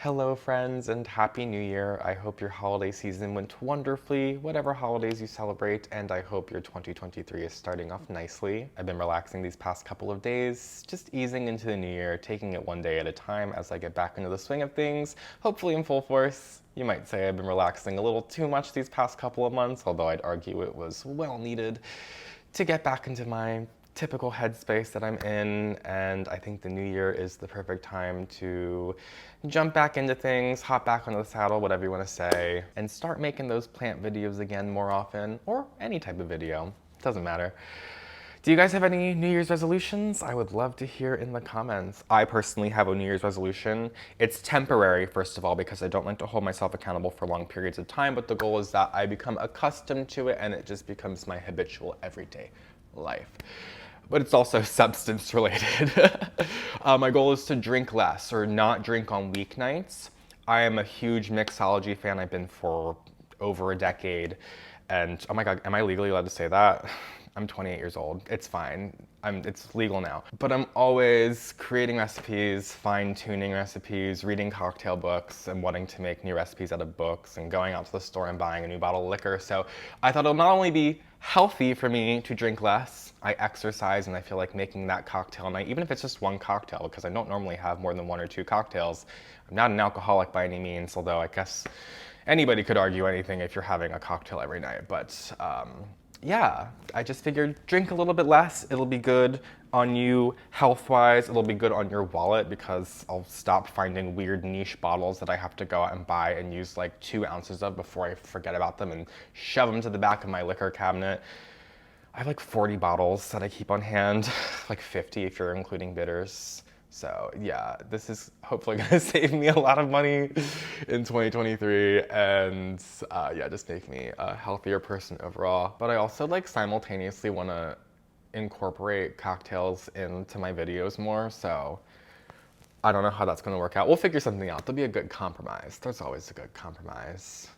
Hello, friends, and Happy New Year. I hope your holiday season went wonderfully, whatever holidays you celebrate, and I hope your 2023 is starting off nicely. I've been relaxing these past couple of days, just easing into the new year, taking it one day at a time as I get back into the swing of things, hopefully in full force. You might say I've been relaxing a little too much these past couple of months, although I'd argue it was well needed to get back into my typical headspace that I'm in, and I think the new year is the perfect time to jump back into things, hop back onto the saddle, whatever you want to say, and start making those plant videos again more often, or any type of video. Doesn't matter. Do you guys have any New Year's resolutions? I would love to hear in the comments. I personally have a New Year's resolution. It's temporary, first of all, because I don't like to hold myself accountable for long periods of time, but the goal is that I become accustomed to it and it just becomes my habitual everyday life. But it's also substance related. My goal is to drink less or not drink on weeknights. I am a huge mixology fan. I've been for over a decade. And oh my God, am I legally allowed to say that? I'm 28 years old. It's fine. It's legal now. But I'm always creating recipes, fine-tuning recipes, reading cocktail books, and wanting to make new recipes out of books, and going out to the store and buying a new bottle of liquor. So I thought it'll not only be healthy for me to drink less, I exercise, and I feel like making that cocktail night, even if it's just one cocktail, because I don't normally have more than one or two cocktails. I'm not an alcoholic by any means, although I guess anybody could argue anything if you're having a cocktail every night. But yeah, I just figured drink a little bit less. It'll be good on you health-wise. It'll be good on your wallet because I'll stop finding weird niche bottles that I have to go out and buy and use like 2 ounces of before I forget about them and shove them to the back of my liquor cabinet. I have like 40 bottles that I keep on hand, like 50 if you're including bitters. So yeah, this is hopefully gonna save me a lot of money in 2023 and yeah, just make me a healthier person overall. But I also like simultaneously wanna incorporate cocktails into my videos more, so I don't know how that's gonna work out. We'll figure something out. There'll be a good compromise. There's always a good compromise.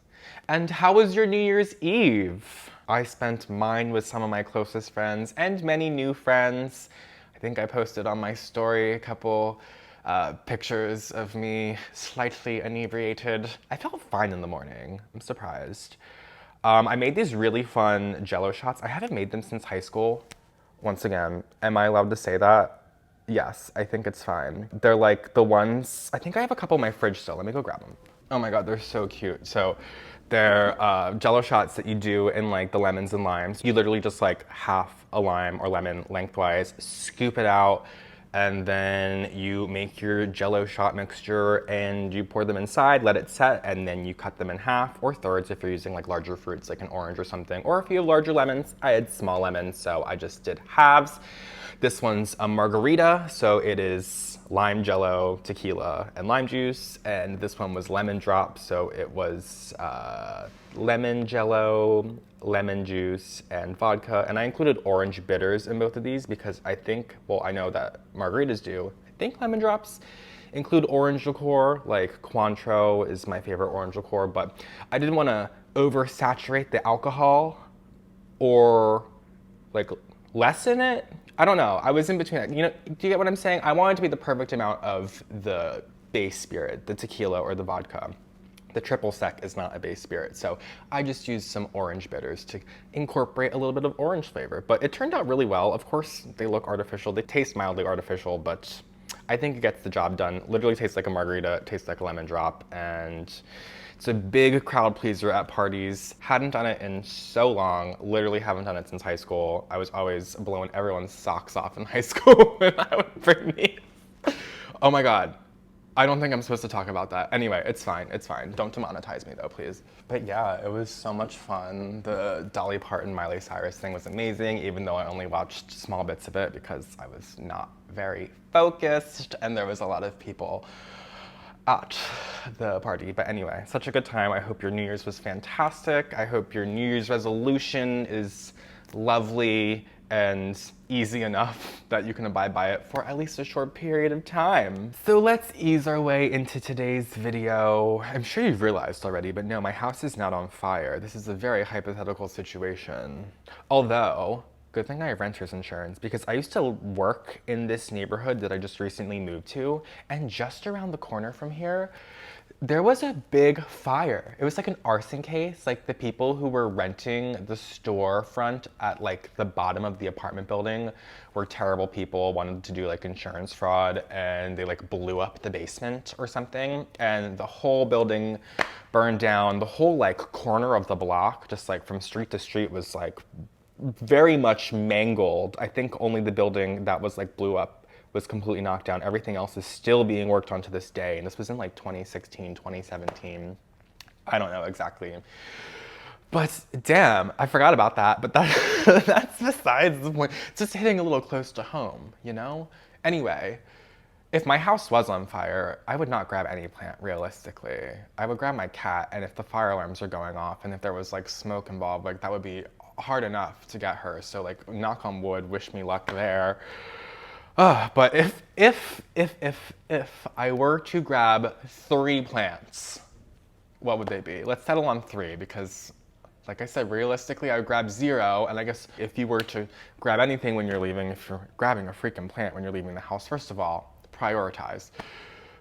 And how was your New Year's Eve? I spent mine with some of my closest friends and many new friends. I think I posted on my story a couple pictures of me slightly inebriated. I felt fine in the morning. I'm surprised. I made these really fun Jello shots. I haven't made them since high school. Once again, am I allowed to say that? Yes, I think it's fine. They're like the ones, I think I have a couple in my fridge still. Let me go grab them. Oh my God, they're so cute. So they're Jello shots that you do in like the lemons and limes. You literally just like half a lime or lemon lengthwise, scoop it out, and then you make your Jello shot mixture and you pour them inside, let it set, and then you cut them in half or thirds if you're using like larger fruits like an orange or something. Or if you have larger lemons, I had small lemons, so I just did halves. This one's a margarita, so it is lime jello, tequila, and lime juice. And this one was lemon drop, so it was lemon jello, lemon juice, and vodka. And I included orange bitters in both of these because I think, well, I know that margaritas do. I think lemon drops include orange liqueur, like Cointreau is my favorite orange liqueur, but I didn't want to oversaturate the alcohol or like lessen it. I don't know. I was in between that. You know, do you get what I'm saying? I wanted to be the perfect amount of the base spirit, the tequila or the vodka. The triple sec is not a base spirit, so I just used some orange bitters to incorporate a little bit of orange flavor. But it turned out really well. Of course, they look artificial. They taste mildly artificial, but I think it gets the job done. Literally tastes like a margarita, it tastes like a lemon drop, and it's a big crowd pleaser at parties. Hadn't done it in so long, literally haven't done it since high school. I was always blowing everyone's socks off in high school when I would bring these. Oh my God. I don't think I'm supposed to talk about that. Anyway, it's fine, it's fine. Don't demonetize me though, please. But yeah, it was so much fun. The Dolly Parton, Miley Cyrus thing was amazing, even though I only watched small bits of it because I was not very focused and there was a lot of people at the party. But anyway, such a good time. I hope your New Year's was fantastic. I hope your New Year's resolution is lovely and easy enough that you can abide by it for at least a short period of time. So let's ease our way into today's video. I'm sure you've realized already, but no, my house is not on fire. This is a very hypothetical situation. Although, Good thing I have renter's insurance because I used to work in this neighborhood that I just recently moved to, and just around the corner from here, there was a big fire. It was like an arson case. Like the people who were renting the storefront at like the bottom of the apartment building were terrible people, wanted to do like insurance fraud, and they like blew up the basement or something, and the whole building burned down. The whole like corner of the block, just like from street to street, was like very much mangled. I think only the building that was like blew up was completely knocked down. Everything else is still being worked on to this day. And this was in like 2016, 2017. I don't know exactly. But damn, I forgot about that. But that's besides the point. It's just hitting a little close to home, you know? Anyway, if my house was on fire, I would not grab any plant, realistically. I would grab my cat, and if the fire alarms are going off and if there was like smoke involved, like that would be hard enough to get her. So like, knock on wood, wish me luck there. But if I were to grab 3 plants, what would they be? Let's settle on 3 because, like I said, realistically, I would grab 0. And I guess if you were to grab anything when you're leaving, if you're grabbing a freaking plant when you're leaving the house, first of all, prioritize.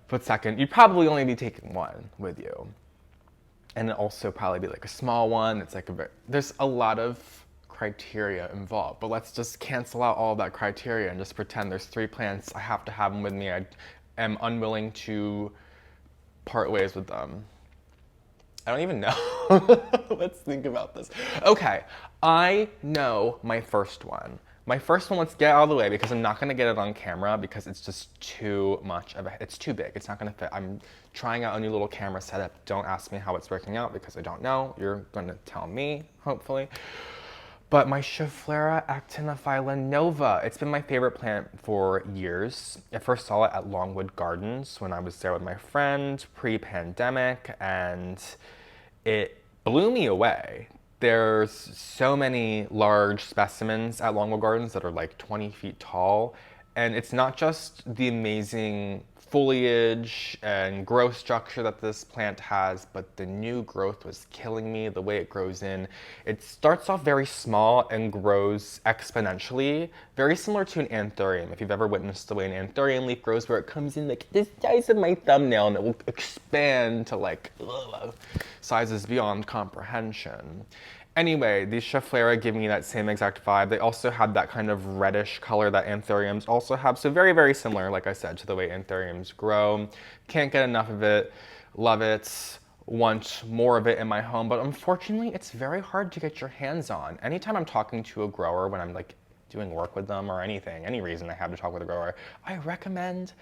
But second, you'd probably only be taking 1 with you. And also probably be like a small one. It's like there's a lot of criteria involved, but let's just cancel out all of that criteria and just pretend there's 3 plants. I have to have them with me. I am unwilling to part ways with them. I don't even know. Let's think about this. Okay, I know my first one. My first one, let's get out of the way because I'm not gonna get it on camera because it's just too much of it's too big. It's not gonna fit. I'm trying out a new little camera setup. Don't ask me how it's working out because I don't know. You're gonna tell me, hopefully. But my Schefflera actinophylla nova, it's been my favorite plant for years. I first saw it at Longwood Gardens when I was there with my friend pre-pandemic, and it blew me away. There's so many large specimens at Longwood Gardens that are like 20 feet tall, and it's not just the amazing foliage and growth structure that this plant has, but the new growth was killing me, the way it grows in. It starts off very small and grows exponentially, very similar to an anthurium. If you've ever witnessed the way an anthurium leaf grows, where it comes in like this size of my thumbnail and it will expand to like sizes beyond comprehension. Anyway, these Schefflera give me that same exact vibe. They also have that kind of reddish color that anthuriums also have. So very, very similar, like I said, to the way anthuriums grow. Can't get enough of it. Love it. Want more of it in my home. But unfortunately, it's very hard to get your hands on. Anytime I'm talking to a grower, when I'm like doing work with them or anything, any reason I have to talk with a grower, I recommend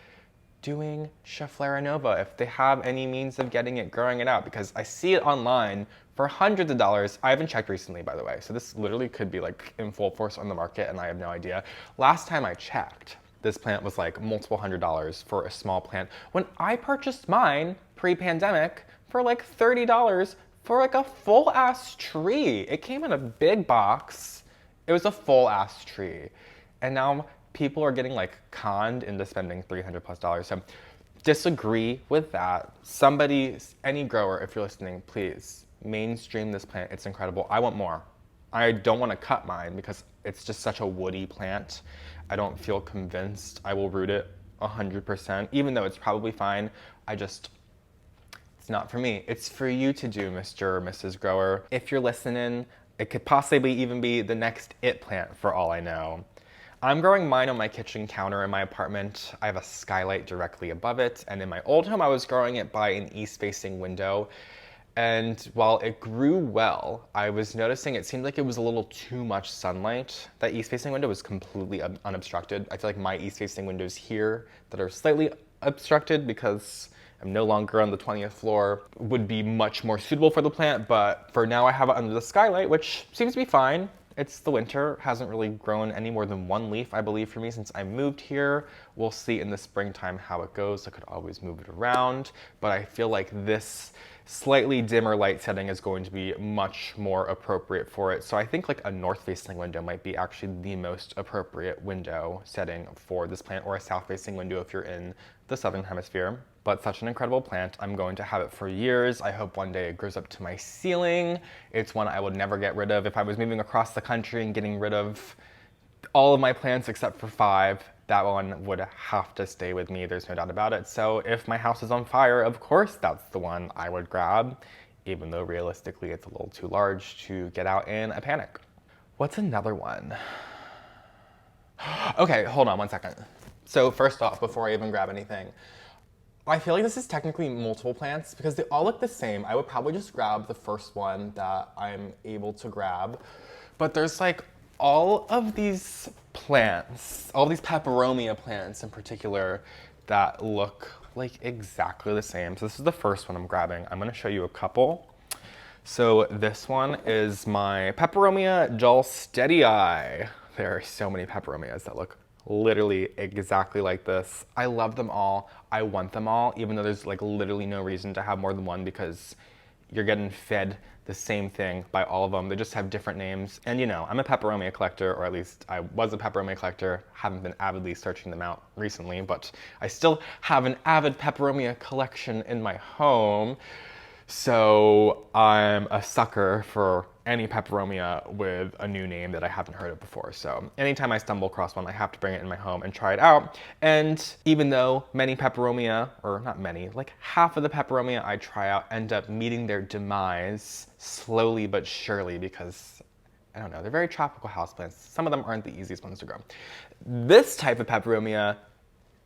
doing Schefflera nova if they have any means of getting it, growing it out, because I see it online for hundreds of dollars. I haven't checked recently, by the way, so this literally could be like in full force on the market and I have no idea. Last time I checked, this plant was like multiple $100s for a small plant. When I purchased mine pre-pandemic for like $30 for like a full ass tree. It came in a big box. It was a full ass tree. And now people are getting like conned into spending $300+. So disagree with that. Somebody, any grower, if you're listening, please mainstream this plant. It's incredible. I want more. I don't want to cut mine because it's just such a woody plant. I don't feel convinced I will root it 100%, even though it's probably fine. It's not for me. It's for you to do, Mr. or Mrs. Grower. If you're listening, it could possibly even be the next it plant for all I know. I'm growing mine on my kitchen counter in my apartment. I have a skylight directly above it, and in my old home I was growing it by an east-facing window. And while it grew well, I was noticing it seemed like it was a little too much sunlight. That east-facing window was completely unobstructed. I feel like my east-facing windows here that are slightly obstructed because I'm no longer on the 20th floor would be much more suitable for the plant, but for now I have it under the skylight, which seems to be fine. It's the winter, hasn't really grown any more than one leaf, I believe, for me since I moved here. We'll see in the springtime how it goes. I could always move it around, but I feel like this slightly dimmer light setting is going to be much more appropriate for it. So I think like a north-facing window might be actually the most appropriate window setting for this plant, or a south-facing window if you're in the southern hemisphere. But such an incredible plant. I'm going to have it for years. I hope one day it grows up to my ceiling. It's one I would never get rid of. If I was moving across the country and getting rid of all of my plants except for 5. That one would have to stay with me, there's no doubt about it. So if my house is on fire, of course that's the one I would grab, even though realistically it's a little too large to get out in a panic. What's another one? Okay, hold on one second. So first off, before I even grab anything, I feel like this is technically multiple plants because they all look the same. I would probably just grab the first one that I'm able to grab. But there's like all of these plants, all these peperomia plants in particular, that look like exactly the same. So this is the first one I'm grabbing. I'm gonna show you a couple. So this one is my peperomia Jello Shots. There are so many peperomias that look literally exactly like this. I love them all. I want them all, even though there's like literally no reason to have more than one because you're getting fed the same thing by all of them. They just have different names. And you know, I'm a peperomia collector, or at least I was a peperomia collector. Haven't been avidly searching them out recently, but I still have an avid peperomia collection in my home. So I'm a sucker for any peperomia with a new name that I haven't heard of before. So anytime I stumble across one, I have to bring it in my home and try it out. And even though many peperomia, or not many, like half of the peperomia I try out end up meeting their demise slowly but surely because, I don't know, they're very tropical houseplants. Some of them aren't the easiest ones to grow. This type of peperomia,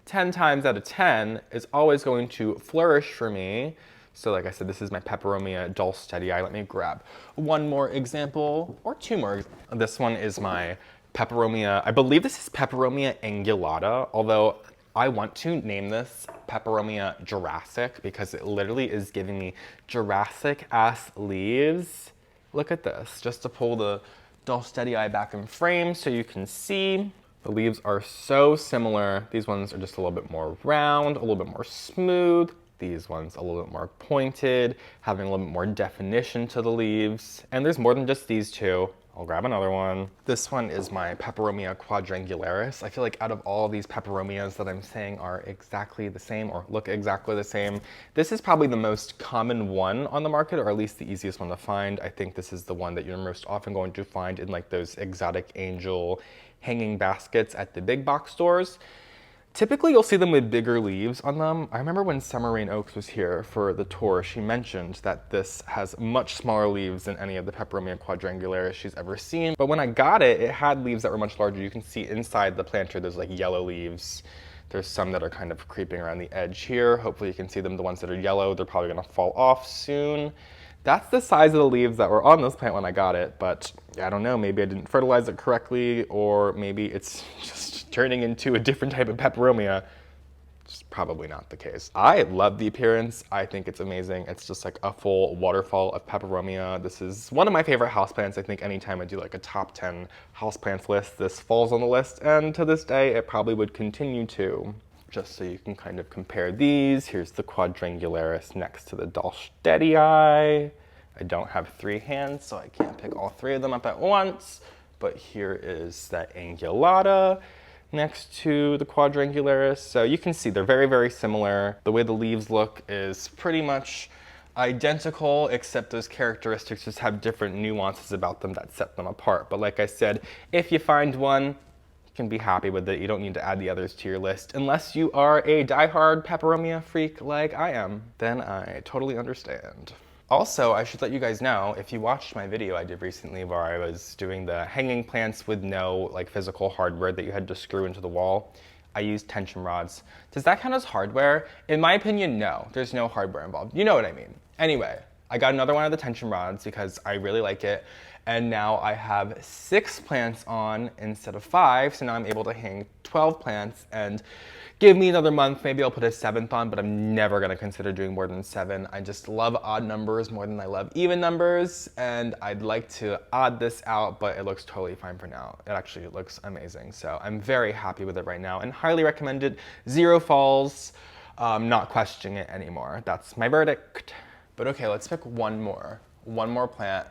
10 times out of 10, is always going to flourish for me. So like I said, this is my peperomia Jello Shots. Let me grab one more example, or two more. This one is my peperomia, I believe this is peperomia angulata, although I want to name this peperomia Jurassic because it literally is giving me Jurassic-ass leaves. Look at this, just to pull the Jello Shots back in frame so you can see. The leaves are so similar. These ones are just a little bit more round, a little bit more smooth. These ones a little bit more pointed, having a little bit more definition to the leaves. And there's more than just these two. I'll grab another one. This one is my peperomia quadrangularis. I feel like out of all these peperomias that I'm saying are exactly the same or look exactly the same, this is probably the most common one on the market, or at least the easiest one to find. I think this is the one that you're most often going to find in like those exotic angel hanging baskets at the big box stores. Typically, you'll see them with bigger leaves on them. I remember when Summer Rain Oaks was here for the tour, she mentioned that this has much smaller leaves than any of the peperomia quadrangularis she's ever seen. But when I got it, it had leaves that were much larger. You can see inside the planter, there's like yellow leaves. There's some that are kind of creeping around the edge here. Hopefully you can see them. The ones that are yellow, they're probably gonna fall off soon. That's the size of the leaves that were on this plant when I got it, but I don't know, maybe I didn't fertilize it correctly, or maybe it's just turning into a different type of peperomia. It's probably not the case. I love the appearance. I think it's amazing. It's just like a full waterfall of peperomia. This is one of my favorite houseplants. I think anytime I do like a top 10 houseplants list, this falls on the list, and to this day, it probably would continue to. Just so you can kind of compare these. Here's the quadrangularis next to the Jello Shots. I don't have 3 hands, so I can't pick all 3 of them up at once, but here is that angulata next to the quadrangularis. So you can see they're very, very similar. The way the leaves look is pretty much identical, except those characteristics just have different nuances about them that set them apart. But like I said, if you find one, can be happy with it. You don't need to add the others to your list unless you are a diehard peperomia freak like I am. Then I totally understand. Also, I should let you guys know, if you watched my video I did recently where I was doing the hanging plants with no like physical hardware that you had to screw into the wall, I used tension rods. Does that count as hardware? In my opinion, no. There's no hardware involved. You know what I mean. Anyway, I got another one of the tension rods because I really like it. And now I have 6 plants on instead of 5, so now I'm able to hang 12 plants, and give me another month, maybe I'll put a 7th on, but I'm never gonna consider doing more than 7. I just love odd numbers more than I love even numbers, and I'd like to odd this out, but it looks totally fine for now. It actually looks amazing, so I'm very happy with it right now, and highly recommend it. 0 falls, not questioning it anymore. That's my verdict. But okay, let's pick one more plant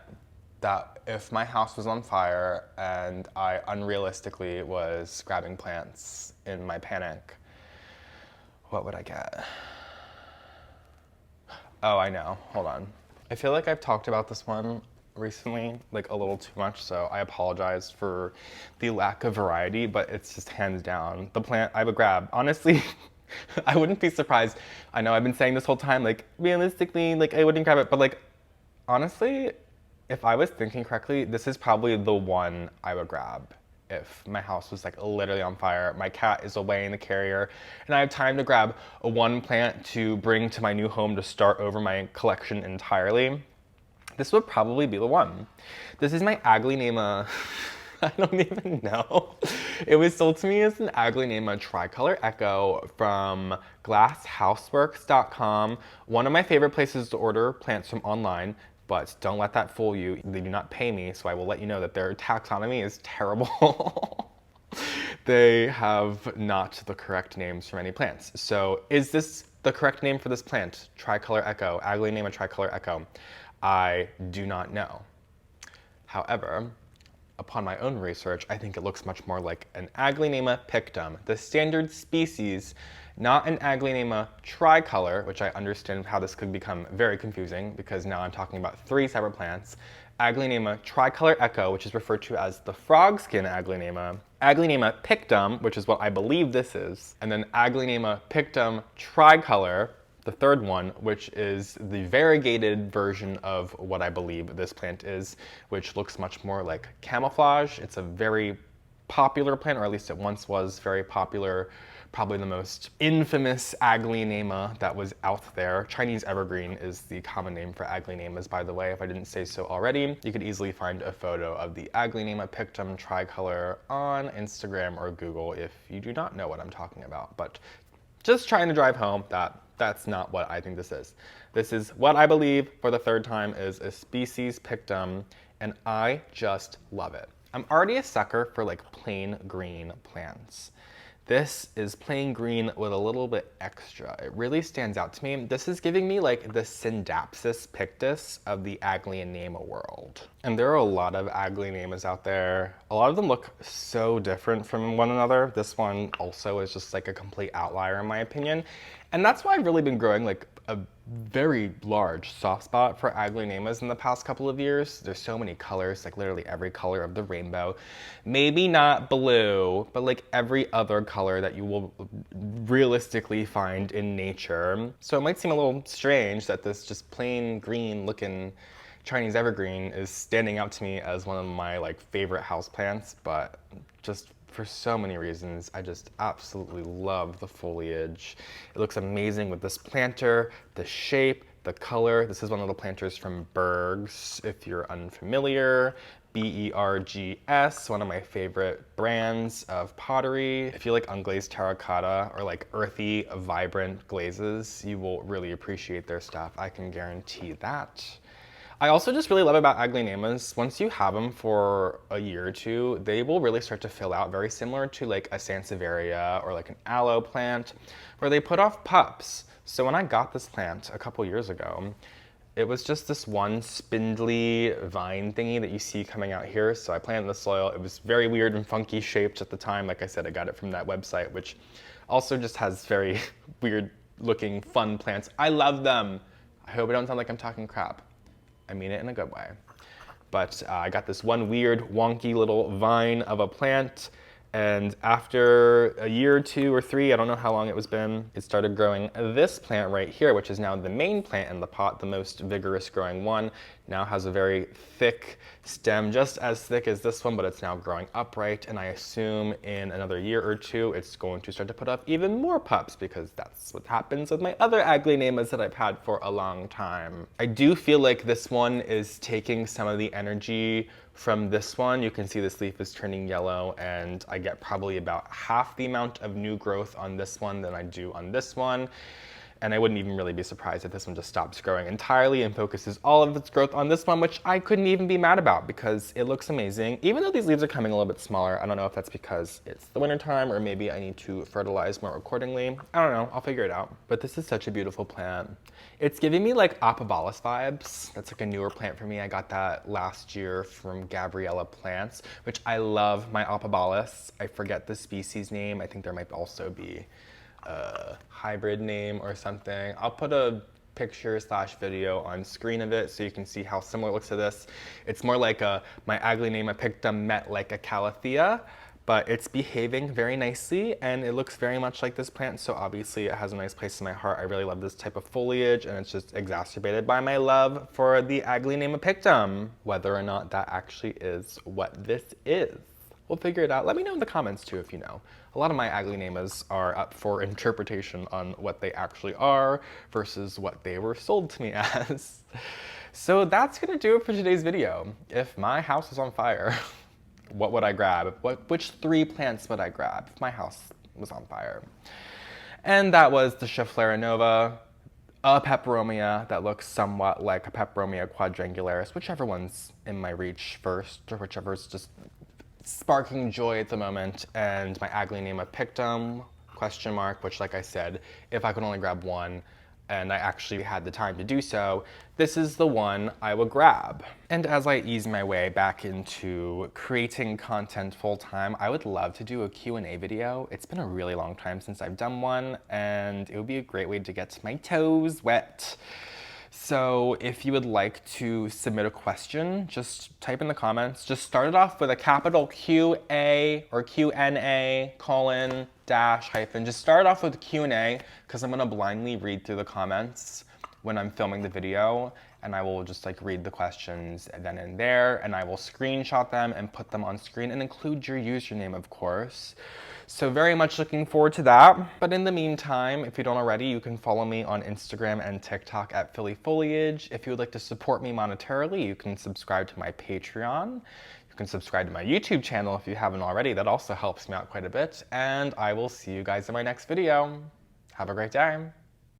that if my house was on fire and I unrealistically was grabbing plants in my panic, what would I get? Oh, I know, hold on. I feel like I've talked about this one recently, like a little too much, so I apologize for the lack of variety, but it's just hands down the plant I would grab. Honestly, I wouldn't be surprised. I know I've been saying this whole time, like realistically, like I wouldn't grab it, but like honestly, if I was thinking correctly, this is probably the one I would grab if my house was like literally on fire, my cat is away in the carrier, and I have time to grab one plant to bring to my new home to start over my collection entirely. This would probably be the one. This is my Aglaonema. I don't even know. It was sold to me as an Aglaonema tricolor echo from glasshouseworks.com. One of my favorite places to order plants from online, but don't let that fool you. They do not pay me, so I will let you know that their taxonomy is terrible. They have not the correct names for many plants. So is this the correct name for this plant? Tricolor echo, Aglaonema tricolor echo. I do not know. However, upon my own research, I think it looks much more like an Aglaonema pictum, the standard species, not an Aglaonema tricolor, which I understand how this could become very confusing because now I'm talking about 3 separate plants. Aglaonema tricolor echo, which is referred to as the frog skin Aglaonema, Aglaonema pictum, which is what I believe this is, and then Aglaonema pictum tricolor, the third one, which is the variegated version of what I believe this plant is, which looks much more like camouflage. It's a very popular plant, or at least it once was very popular, probably the most infamous Aglaonema that was out there. Chinese evergreen is the common name for Aglaonemas, by the way, if I didn't say so already. You could easily find a photo of the Aglaonema pictum tricolor on Instagram or Google if you do not know what I'm talking about. But just trying to drive home that that's not what I think this is. This is what I believe, for the 3rd time, is a species pictum, and I just love it. I'm already a sucker for like plain green plants. This is plain green with a little bit extra. It really stands out to me. This is giving me like the Syndapsis pictus of the Aglaonema world. And there are a lot of Aglaonemas out there. A lot of them look so different from one another. This one also is just like a complete outlier in my opinion. And that's why I've really been growing like a very large soft spot for Aglaonemas in the past couple of years. There's so many colors, like literally every color of the rainbow. Maybe not blue, but like every other color that you will realistically find in nature. So it might seem a little strange that this just plain green looking Chinese evergreen is standing out to me as one of my like favorite houseplants, but just for so many reasons, I just absolutely love the foliage. It looks amazing with this planter, the shape, the color. This is one of the planters from Bergs, if you're unfamiliar. Bergs, one of my favorite brands of pottery. If you like unglazed terracotta or like earthy, vibrant glazes, you will really appreciate their stuff. I can guarantee that. I also just really love about Aglaonemas, once you have them for a year or two, they will really start to fill out, very similar to like a Sansevieria or like an aloe plant, where they put off pups. So when I got this plant a couple years ago, it was just this one spindly vine thingy that you see coming out here. So I planted in the soil. It was very weird and funky shaped at the time. Like I said, I got it from that website, which also just has very weird looking fun plants. I love them. I hope I don't sound like I'm talking crap. I mean it in a good way. But I got this one weird, wonky little vine of a plant, and after a year or 2 or 3, I don't know how long it was been, it started growing this plant right here, which is now the main plant in the pot, the most vigorous growing one. Now has a very thick stem, just as thick as this one, but it's now growing upright, and I assume in another year or 2, it's going to start to put up even more pups, because that's what happens with my other Aglaonemas that I've had for a long time. I do feel like this one is taking some of the energy from this one. You can see this leaf is turning yellow, and I get probably about half the amount of new growth on this one than I do on this one. And I wouldn't even really be surprised if this one just stops growing entirely and focuses all of its growth on this one, which I couldn't even be mad about because it looks amazing. Even though these leaves are coming a little bit smaller, I don't know if that's because it's the winter time or maybe I need to fertilize more accordingly. I don't know, I'll figure it out. But this is such a beautiful plant. It's giving me like Apabalis vibes. That's like a newer plant for me. I got that last year from Gabriella Plants, which I love my Apabalis. I forget the species name. I think there might also be a hybrid name or something. I'll put a picture slash video on screen of it so you can see how similar it looks to this. It's more like my Aglaonema pictum met like a calathea, but it's behaving very nicely and it looks very much like this plant, so obviously it has a nice place in my heart. I really love this type of foliage, and it's just exacerbated by my love for the Aglaonema pictum. Whether or not that actually is what this is, we'll figure it out. Let me know in the comments too if you know. A lot of my Aglaonemas are up for interpretation on what they actually are versus what they were sold to me as. So that's gonna do it for today's video. If my house was on fire, what would I grab? Which 3 plants would I grab if my house was on fire? And that was the Schefflera Nova, a peperomia that looks somewhat like a Peperomia quadrangularis, whichever one's in my reach first, or whichever's just sparking joy at the moment, and my Aglaonema pictum, question mark, which, like I said, if I could only grab one, and I actually had the time to do so, this is the one I would grab. And as I ease my way back into creating content full-time, I would love to do a Q&A video. It's been a really long time since I've done one, and it would be a great way to get my toes wet. So if you would like to submit a question, just type in the comments. Just start it off with a capital Q-A or Q-N-A, colon, dash, hyphen. Just start it off with Q&A, because I'm gonna blindly read through the comments when I'm filming the video, and I will just like read the questions then and there, and I will screenshot them and put them on screen and include your username, of course. So very much looking forward to that. But in the meantime, if you don't already, you can follow me on Instagram and TikTok at phillyfoliage. If you would like to support me monetarily, you can subscribe to my Patreon. You can subscribe to my YouTube channel if you haven't already. That also helps me out quite a bit. And I will see you guys in my next video. Have a great day.